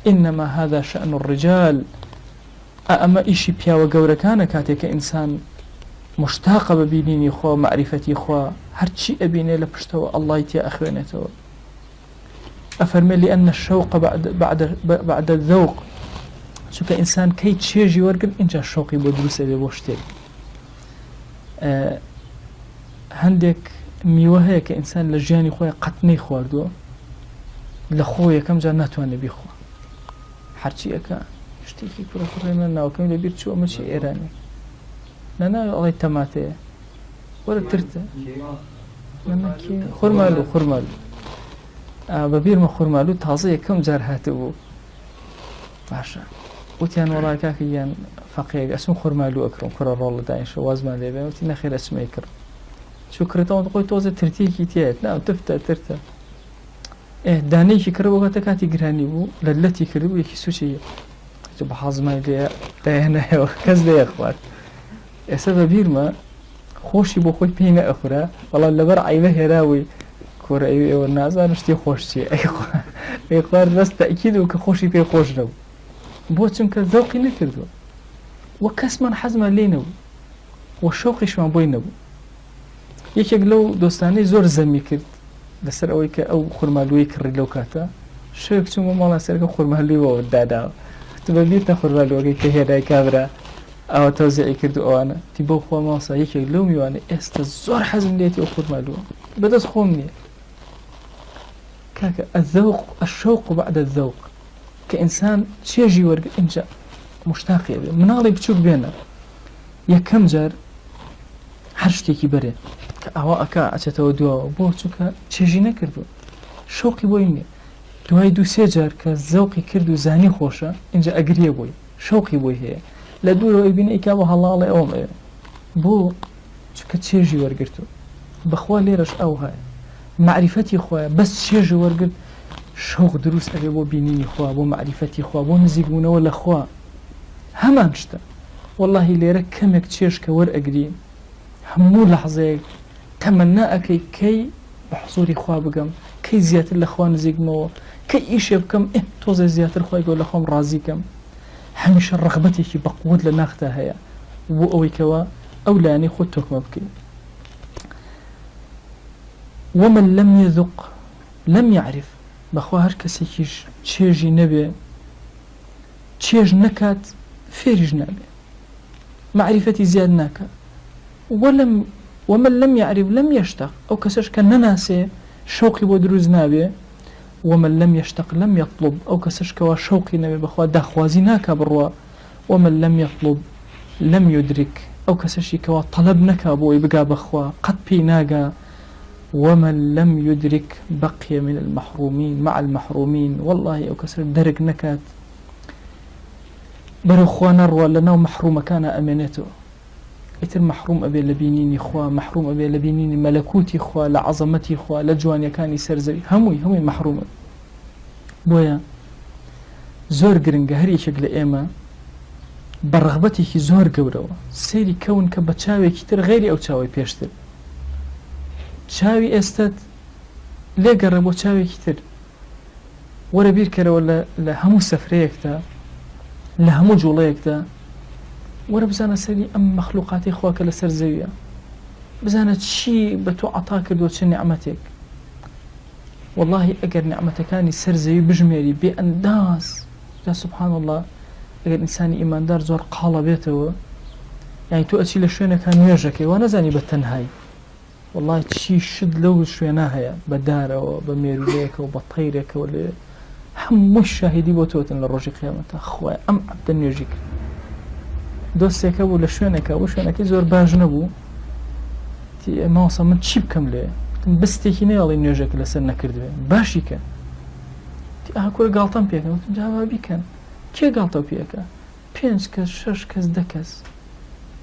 [SPEAKER 1] ئینەما هذا شأن الرجال ئەمە ئیشی پیاوە گەورەکانە کاتێک کە ئینسان مشتاقە بە بینینی خوا و معرفەتی خوا هەرچی ئەبینێ لە پشتەوە ئەڵڵای تێ ئەخوێنێتەوە. أفرمي لأن الشوق بعد الذوق شو كإنسان كي تشيجي ورقل إنجا شوقي بدروسة بوشتك هندك ميوهي كإنسان لجاني خويا قطني خواردو لخويا كم جا ناتواني بيخوا حرشي أكا شتيكي كرة كرة من وكم لبير شو أمشي إيراني نانا الله تماتي ولا ترتا نانا كي خرمالو بەبیرمە خورمالو تازە یەکەم جار هاتبوو باشە وتیان وەڵای کاکەیان فەقێک ئەسم خورمالو ئەکڕم کوڕە ڕۆڵە داینشە وازمان لێبێ وتی نەخێر ئەسمەی کرد چوو کردەوە خۆی تۆزە ترتیەکی تێت ناو ترتە دانەیەکی کردەوە کاتە کاتی گرانی بوو لە لەتی کردبوو یەکی سوچی بە حەزمای لێ دایانایەوە کەس لێ خوارد ئێستا بەبیرمە خۆشی بۆ خۆی پێی نەئەخورا بەڵام لەبەر عیبە هێراوی کۆرە ئێوە نازانم شتی خۆش چیە ئەی خوارد دەست تەئکید و کە خۆشی پێی خۆش نەبوو بۆ چونکە ذەوقی نەکردووە وە کەسمان حەزمان لێ نەبوو وە شەوقیشمان بۆی نەبوو. یەکێک لەو دۆستانەی زۆر زەمی کرد لەسەر ئەوەی کە ئەو خورمالووی کڕی لەو کاتە شەوێک چوومە ماڵا سەرکە خورمالوویەوە داداوە تو بەبیرتە خورمالووەکەی کە هێنای کابرا ئەوە تەوزیعی کرد و ئەوانە تی بۆ خوا ماسا یەکێک لەو میوانە ئێستا زۆر حەزم لێتی ئەو خورمالووە بەدەست خۆم نییە كاك الذوق الشوق بعد الذوق كإنسان تشيجي ورق إنجا مشتاق يبي مناڵی بچووک بێنە یەکەم جار هەر شتێکی بەرێ کە ئەوە ئەکا ئەچێتەوە دووەوە بۆ چونکە چێژی نەکردووە شەوقی بۆی نییە دوای دوو سێ جار کە زەوقی کرد و زانی خۆشە اینجا ئەگریە بۆی شەوقی بۆی هەیە لە دوورەوە بینە ئیکا بە هەڵاڵێ ئەوم ئێ بۆ چونکە چێژی وەرگرتووە بەخوا لێرەش ئەو هەیە معرفەتی خۆیە بەس چێژ وەرگرت شەوق دروست ئەبێ بۆ بینینی خوا بۆ معرفەتی خوا بۆ نزیکبوونەوە لە خوا هەمان شتە واللهی لێرە کەمێک چێژ کە وەرئەگری هەموو لەحظەیەک تەمەنا ئەەکەی کەی بە حزوری خوا بگەم کەی زیاتر لە خوا نزیکمەوە کەی ئیشێ بکەم تۆزە زیاتر خۆی گۆ لە خۆم ڕازیکەم هەمیشە ڕەغبەتێکی بەقووت لە ناختا هەیە بۆ ئەوەی کەوە ئەو لایەنەی خۆت تۆکمە بکەیت. ومن لم يذق لم يعرف بەخوا هەر کەسێکیش چێژی نەبێ چێژ نەکات فێریش نابێ معرفەتی زیاد ناکات ومن لم يعرف لم يشتاق ئەو کەسەش کە نەناسێ شوقي بۆ دروست نابێ ومن لم يشتق لم يطلب أو كسشكوا شوقي نبي بخوا داخوازي ناكا بروا ومن لم يطلب لم يدرك أو كسشي كوا طلب نكا بو يبقى بخوا قد بي ناقا ومن لم يدرك بقي من المحرومين مع المحرومين والله أو كسر درك نكات برخوا نروى لنا محروم كان أمانته يتر محروم أبي لبينيني خوا محروم أبي لبينيني ملكوتي خوا لعظمتي خوا لجواني كان يسرزوي هموي محروم بويا زور گرنگە هەر یەکێک لە ئێمە بەڕغبەتێکی زۆر گەورەوە سەیری کەون کە بە چاوێکی تر غێری ئەو چاوی پێشتر چاوی ئێستت لێگەڕێ بۆ چاوێکی تر وەرە بیرکەرەوە لە هەموو سەفرەیەکدا لە هەموو جوڵەیەکدا وەرە بزانە سەری ئەم مەخلوقاتی خوا کە لەسەر زەویە بزانە چی بە تۆ عەتا کردووە چه نیعمەتێک والله ئەگەر نیعمەتەکانی سەر زەوی بژمێری بێ ئەنداز جا سبحان الله ئەگەر ئینسانی ئیماندار زۆر قاڵە بێتەوە یعنی تۆ ئەچی لە شوێنەکە نوێژەکەی وا نەزانی بە تەنهایی والله چی شت لەو شوێنە هەیە بە دارەوە بە مێرولەیەکەوە بە تەیرێکەوە لێ هەمووی شاهیدی بۆ تۆتن لە ڕۆژی قیامەتە خوای ئەم عەبدە نوێژی کرد دۆستێکە بوو لە شوێنێکە بۆ شوێنەکەی زۆر باش نەبوو ماوەسە من چی بکەم لێ بستێکی نێڵی نوێژێک لەسەر نەکردوێ باشی کە ئاکۆی گاڵتەم پێکەن جاوا بیکەن کێ گاڵتە پێەکە 5 کەس 6 کەس 10 کەس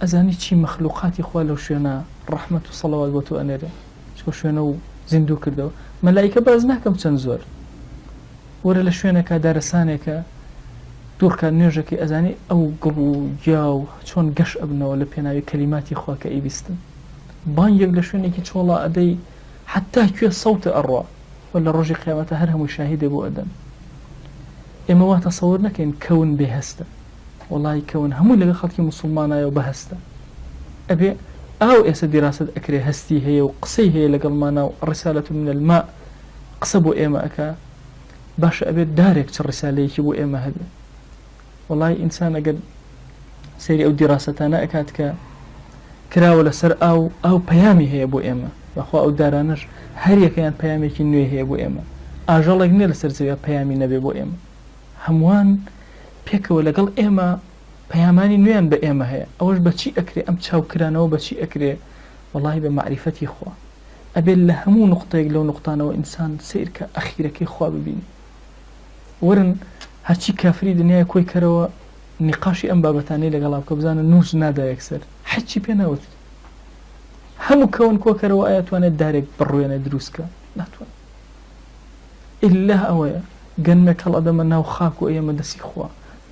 [SPEAKER 1] ئەزانی چی مەخلوقاتی خوا لەو شوێنە ڕەحمەت و سەڵاوات بۆ تۆ ئەنێرێ چکە شوێنە و زیندوو کردەوە مەلایکە باز ناکەم چەند زۆر وەرە لە شوێنەکە دارەسانێکە دوورکە نوێژەکەی ئەزانی ئەو گڵ و گیا و چۆن گەش ئەبنەوە لە پێناوی کەلیماتی خوا کە ئەیبیستن بانگێک لە شوێنێکی چۆڵە ئەدەی حتا کوێ سەوتە ئەڕوا و لە ڕۆژی قیامەتە هەر هەموو شاهیدێ بۆ ئەدەن ئێمە وا تەسەوور نەکەین کەون بێهەستە وەڵی کەون هەموو لەگە خەڵکی موسڵمانایە و بەهەستە ئەبێ ئاو ئێستا دیراسەت ئەکرێ هەستی هەیە و قسەی هەیە لەگەڵمانە و ڕیسالەت من الماء قسە بۆ ئێمە ئەکا باشە ئەبێت دارێک چ ڕیسالەیەکی بۆ ئێمە هەبێ وەڵی ئینسان ئەگەر سەیری ئەو دیراسەتانە ئەکات کە کراوە لەسەر ئاو پەیامی هەیە بۆ ئێمە بەخوا ئەو دارانش هەر یەکەیان پەیامێکی نوێ هەیە بۆ ئێمە ئاژەڵێک نیە لەسەر زەویە پەیامی نەبێ بۆ ئێمە هەمووان پێکەوە لەگەڵ ئێمە پەیامانی نوێیان بە ئێمە هەیە ئەوەش بەچی ئەکرێ ئەم چاوکرانەوە بەچی ئەکرێ وەڵی بە معریفەتی خوا ئەبێت لە هەموو نقطەیەک لەو نقطانەوە ئینسان سیرکە ئەخیرەکەی خوا ببینی ورن هەرچی کافری دنیای کۆی کەرەوە نقاشی ئەم بابەتانەی لەگەڵا بکە بزانە نووز نادا یەکسەر حەچی پێ ناوت هەموو کەون کۆکەرەوە ئایا توانێت دارێک بڕوێنە دروستکە ناتوانێت ئللا ئەوەیە گەنمێک هەڵ ئەدەمە ناو خاک و ئێمە دەسی خوا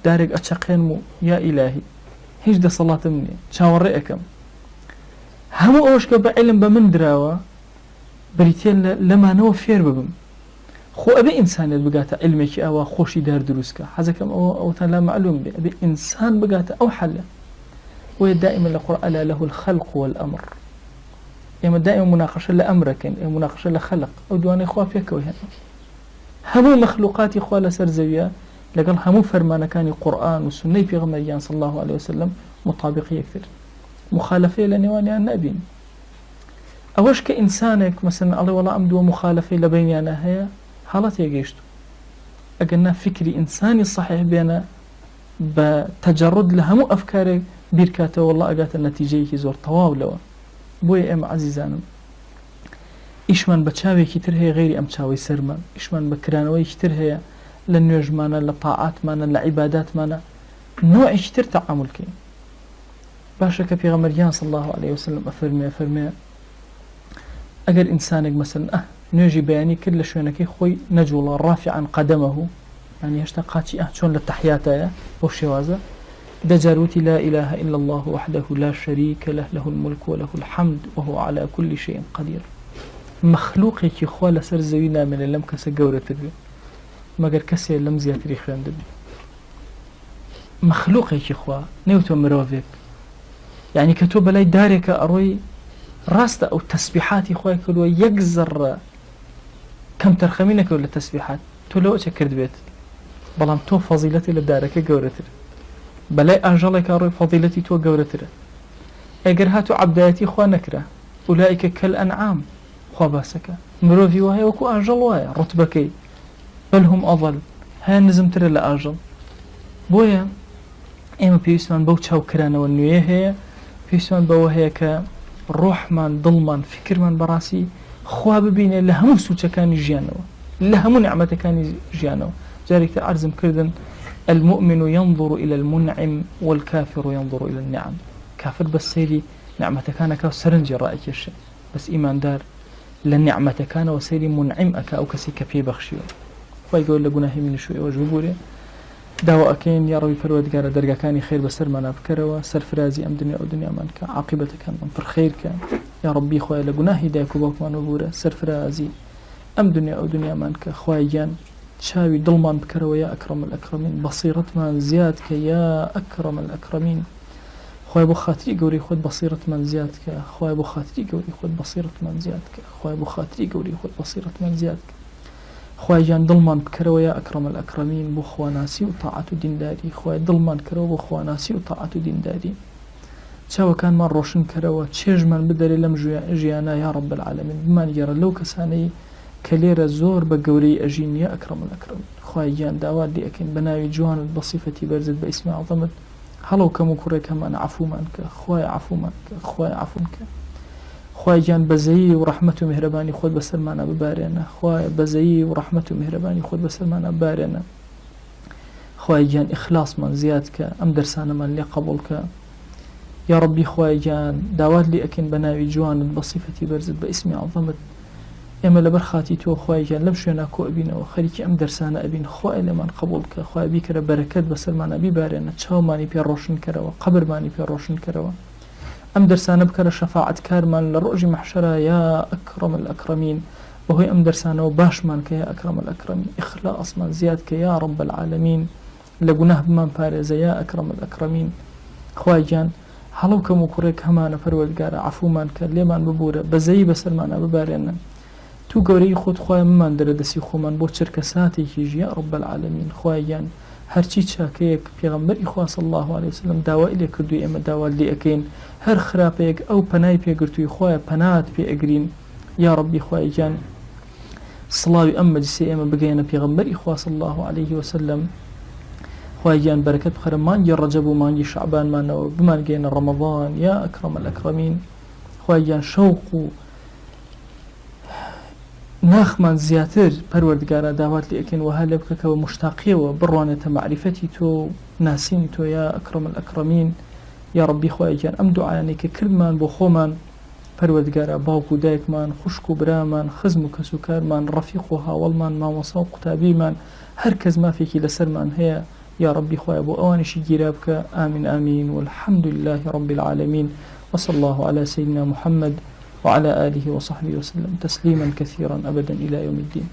[SPEAKER 1] دارێک ئەچەقێنم و یا ئیلاهی هیچ دەسەڵاتم نییە چاوەڕێ ئەەکەم هەموو ئەوش کە بە عیلم بە من دراوە بریتێ لەمانەوە فێر ببم خۆ ئەبێ ئینسانێت بگاتە علمێکی ئەوە خۆشی دار دروستکە حەزەکەم ئەوتان لا معلوم بێ ئەبێ ئینسان بگاتە ئەو حەلە وهي دائما القرآن ألا له الخلق والأمر إما دائما مناقشة لأمرك إما مناقشة لخلق أو دواني إخوة فيك وهنا همو مخلوقات إخوة لسر زوية لقال همو فرمانا كان القرآن والسنة في غمريان صلى الله عليه وسلم مطابقية كثير مخالفة لنواني عن نبين أوش كإنسانك مثلا الله والله أمدو مخالفة لبيني أنا هي حالات يجيشتو أقلنا فكري إنساني صحيح بينا بتجرد لهمو أفكارك بيركاته والله أقات النتيجة كي زور طواو لوا بوي أم عزيزانم إيشمان بتشاوي كتير هي غيري أم تشاوي سرمان إيشمان بكرانوي كتير هي للنيوج مانا للطاعات مانا للعبادات مانا نوع كتير تعامل كي باشا كفي غمريان صلى الله عليه وسلم أفرمي أقل إنسانك مثلا نيوجي بياني كل شوينكي خوي نجولا رافعا قدمه يعني يشتاقاتي شون للتحياتا وشوازة دجاروتي لا إله إلا الله وحده لا شريك له له الملك وله الحمد وهو على كل شيء قدير مخلوقي كي خوال سر زوينا من اللم كسا قورة تبي مگر كسي اللم زياتري خيان دبي مخلوقي كي خوا نيوتو مروفيك يعني كتوب لي دارك أروي راست أو تسبيحاتي خواي كلوا يقزر كم ترخمينك ولا تسبيحات تو لو أتكرد بيت بلان تو فضيلتي لدارك قورة تبي بلاي أنجلك أروي فضيلتي تو قورتره أجر هاتو عبداتي خوا نكره أولئك كالأنعام خوا باسك مرۆڤی وایە وەکو ئاژەڵ وایە ڕوتبەکەی بەل هوم ئەضەل هەیە نزمترە لە ئاژەڵ. بۆیە ئێمە پێویستمان بەو چاوکرانەوە نوێ هەیە، پێویستمان بەوە هەیە کە ڕۆحمان دڵمان فکرمان بەڕاستی خوا ببینێ لە هەموو سوچەکانی ژیانەوە، لە هەموو نعمەتەکانی ژیانەوە. جارێکتر عەرزم کردن المؤمن ينظر إلى المنعم والكافر ينظر إلى النعم. كافر بس سيري نعمتكان كاو سرنجي رأيك الشيء، بس إيمان دار لنعمتكان وسيري منعم أكا أو كسي كفي بخشيو. ويقول لقناهي من شوي وجبوري داوا أكين يا ربي فرودقار درجة كاني خير بسر ما نبكروا سر فرازي أم دنيا أو دنيا منك عاقبتك من فر خير كان يا ربي خويا لقناهي داكو بوك ما نبورة سر فرازي أم دنيا أو دنيا منك خويا جان شاوي دلمان بكروا يا أكرم الأكرمين بصيرة من زيادك يا أكرم الأكرمين. خويا بو خاطري قوري خود بصيرة من زيادك، خويا بو خاطري قوري خود بصيرة من زيادك، خويا بو خاطري قوري خود بصيرة من زيادك. خويا جان دلمان بكروا يا أكرم الأكرمين بو خوا ناسي وطاعة دين داري، خويا دلمان كروا بو خوا ناسي وطاعة دين داري. شاو كان من روشن كروا تشيج من بدري لم جيانا يا رب العالمين بمان يرى لو كساني كليرة زور بقوري أجين يا أكرم الأكرمين. خويا جان داوات لي أكين بناوي جوان بصفتي برزد باسم عظمت هلو كم كوري كمان عفو منك خويا عفو منك خويا عفو منك. خويا جان بزيي ورحمته مهرباني خود بسلمانا ببارينا، خويا بزيي ورحمته مهرباني خود بسلمانا ببارينا. خويا جان إخلاص من زيادك أم درسانا من لي قبولك يا ربي. خويا جان داوات لي أكين بناوي جوان بصفتي برزد باسم عظمت ئێمە لەبەر خاتی تۆ خوای گیان لەم شوێنە کۆ ئەبینەوە خەریکی ئەم دەرسانە ئەبین خوای لێمان قبول بکە، خوای بیکەرە بەرەکەت بەسەرمانە بیبارێنە، چاومانی پێ ڕۆشن کەرەوە، قەبرمانی پێ ڕۆشن کەرەوە، ئەم دەرسانە بکەرە شەفاعەتکارمان لە ڕۆژی مەحشەرە یا ئەکرەم الئەکرەمین. بەهۆی ئەم دەرسانەوە باشمان کە یا ئەکرەم الئەکرەمین، ئیخلاصمان زیاد کە یا رب العالمین، لە گوناه بمان پارێزە یا ئەکرەم الئەکرەمین. خوای گیان هەڵەو کەم و کوڕێک هەمانە پەروەردگارە عەفومان کە لێمان ببورە، بەزەیی بەسەرمانە ببارێنن. تو گەورەی خۆت خوای ممان دەرە دەستی خۆمان بۆ چرکە ساتێکیش یا رب العالمین. خوای گیان هەرچی چاکەیەک پێغەمبەری خوا صلی الله علیه وسلم داوای لێ کردووی ئێمە داوات لێ ئەکەین، هەر خراپەیەک ئەو پەنای پێگرتووی خوایە پەنات پێ ئەگرین یا ربی. خوای گیان سڵاوی ئەم مەجلیسەی ئێمە بگەێنە پێغەمبەری خوا صلی الله علیه وسلم. خوای گیان بەرەکەت بخەرە مانگی ڕەجەب و مانگی شەعبانمانەوە بمانگەێنە ڕەمەضان یا ئەکرەم الئەکرەمین. خوای گیان شەوق و ناخمان زیاتر پەروەردگارە داوات لێ ئەکەین وها لێ بکەکەوە مشتاقیەوە بڕوانێتە معریفەتی تۆ ناسینی تۆ یا ئەکرەم الئەکرەمین یا ربی. خوای گیان ئەم دوعایانەی کە کردمان بۆ خۆمان پەروەردگارە باوک و دایکمان، خوشک و برامان، خزم و کەس و کارمان، ڕەفیق و هاوڵمان، مامۆسا و قوتابیمان، هەر کەس مافێکی لەسەرمان هەیە یا ربی. خوای بۆ ئەوانیشی گیرا بکە. ئامین ئامین والحمد لله رب العالمين وصلى الله على سيدنا محمد وعلى آله وصحبه وسلم تسليما كثيرا أبدا إلى يوم الدين.